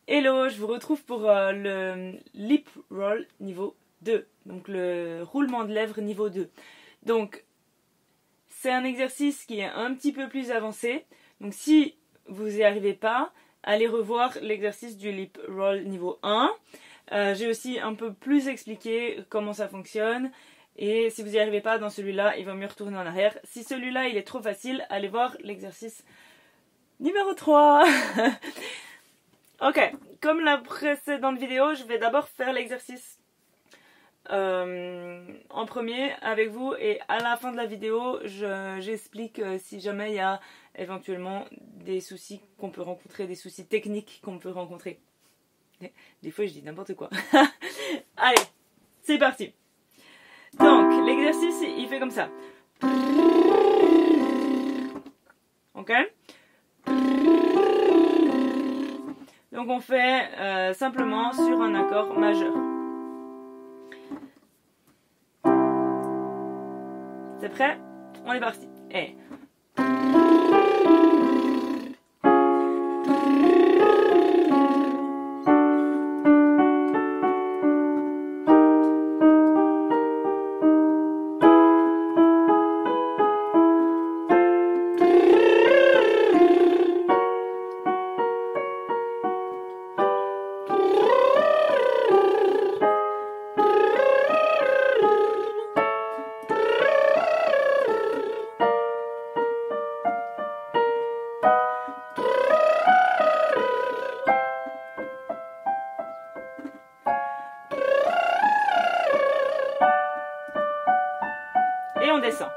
Hello, je vous retrouve pour le lip roll niveau 2, donc le roulement de lèvres niveau 2. Donc, c'est un exercice qui est un petit peu plus avancé. Donc, si vous n'y arrivez pas, allez revoir l'exercice du lip roll niveau 1. J'ai aussi un peu plus expliqué comment ça fonctionne. Et si vous n'y arrivez pas dans celui-là, il va mieux retourner en arrière. Si celui-là, il est trop facile, allez voir l'exercice numéro 3. Ok, comme la précédente vidéo, je vais d'abord faire l'exercice en premier avec vous et à la fin de la vidéo, j'explique si jamais il y a éventuellement des soucis qu'on peut rencontrer, des soucis techniques qu'on peut rencontrer. Des fois, je dis n'importe quoi. Allez, c'est parti. Donc, l'exercice, il fait comme ça. Ok ? Donc on fait simplement sur un accord majeur. C'est prêt? On est parti. Et... et on descend.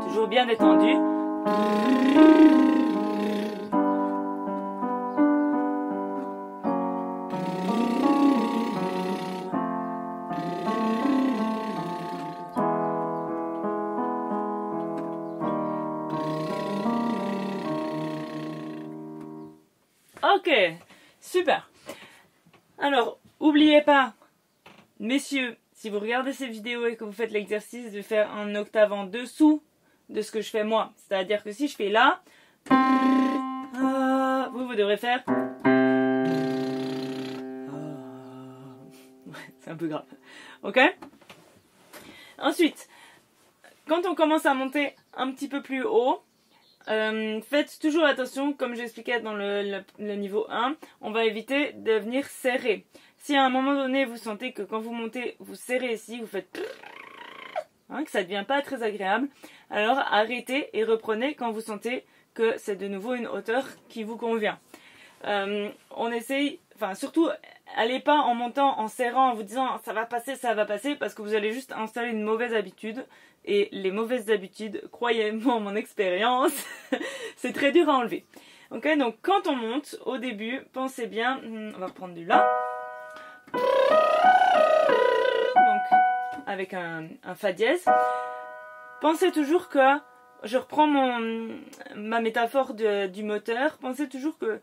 Toujours bien détendu. Ok, super. Alors, n'oubliez pas, messieurs, si vous regardez ces vidéos et que vous faites l'exercice de faire un octave en dessous de ce que je fais moi. C'est-à-dire que si je fais là, vous devrez faire... c'est un peu grave. Ok? Ensuite, quand on commence à monter un petit peu plus haut, faites toujours attention, comme j'expliquais dans le niveau 1, on va éviter de venir serrer. Si à un moment donné vous sentez que quand vous montez, vous serrez ici, vous faites... que ça ne devient pas très agréable, alors arrêtez et reprenez quand vous sentez que c'est de nouveau une hauteur qui vous convient. On essaye, surtout, allez pas en montant, en serrant, en vous disant ça va passer, parce que vous allez juste installer une mauvaise habitude. Et les mauvaises habitudes, croyez-moi en mon expérience, c'est très dur à enlever. Ok, donc quand on monte, au début, pensez bien, on va reprendre du La. Donc, avec un Fa dièse. Pensez toujours que, je reprends ma métaphore du moteur, pensez toujours que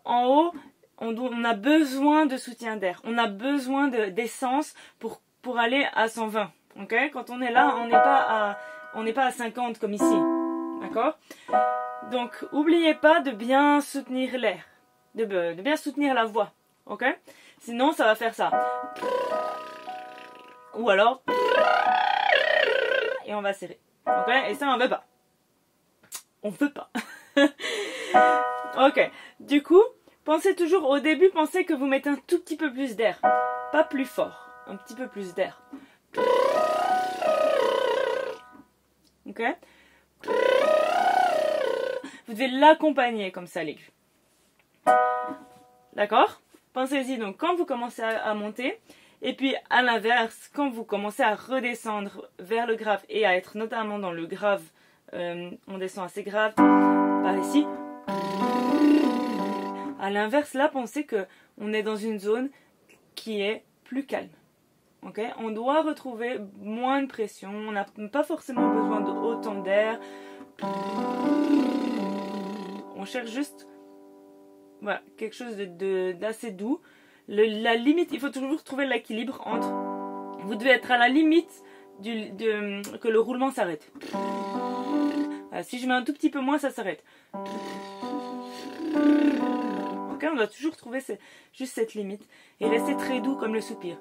en haut, on a besoin de soutien d'air, on a besoin d'essence pour aller à 120. Okay, quand on est là, on n'est pas à 50 comme ici. D'accord? Donc, n'oubliez pas de bien soutenir l'air, de bien soutenir la voix. Ok? Sinon, ça va faire ça. Ou alors, et on va serrer. Ok? Et ça, on veut pas. On veut pas. Ok. Du coup, pensez toujours au début, pensez que vous mettez un tout petit peu plus d'air. Pas plus fort. Un petit peu plus d'air. Ok? Vous devez l'accompagner comme ça, l'aigu. D'accord? Pensez-y donc quand vous commencez à monter. Et puis à l'inverse, quand vous commencez à redescendre vers le grave et à être notamment dans le grave, on descend assez grave, par ici. À l'inverse, là, pensez que on est dans une zone qui est plus calme. Okay? On doit retrouver moins de pression, on n'a pas forcément besoin d'autant d'air. On cherche juste voilà, quelque chose d'assez doux. La limite, il faut toujours trouver l'équilibre entre... Vous devez être à la limite que le roulement s'arrête. Voilà, si je mets un tout petit peu moins, ça s'arrête. Ok, on doit toujours trouver juste cette limite. Et rester très doux comme le soupir.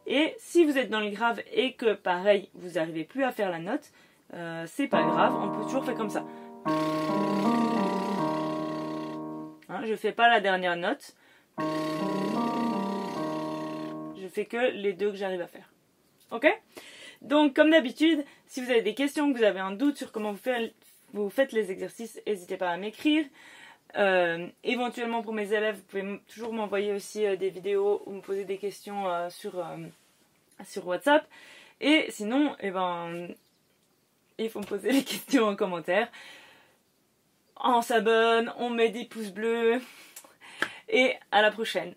Et si vous êtes dans le grave et que, pareil, vous n'arrivez plus à faire la note, c'est pas grave, on peut toujours faire comme ça. Je fais pas la dernière note. Je fais que les deux que j'arrive à faire. Ok? Donc, comme d'habitude, si vous avez des questions, que vous avez un doute sur comment vous faites les exercices, n'hésitez pas à m'écrire. Éventuellement, pour mes élèves, vous pouvez toujours m'envoyer aussi des vidéos ou me poser des questions sur WhatsApp. Et sinon, il faut me poser les questions en commentaire. On s'abonne, on met des pouces bleus. Et à la prochaine.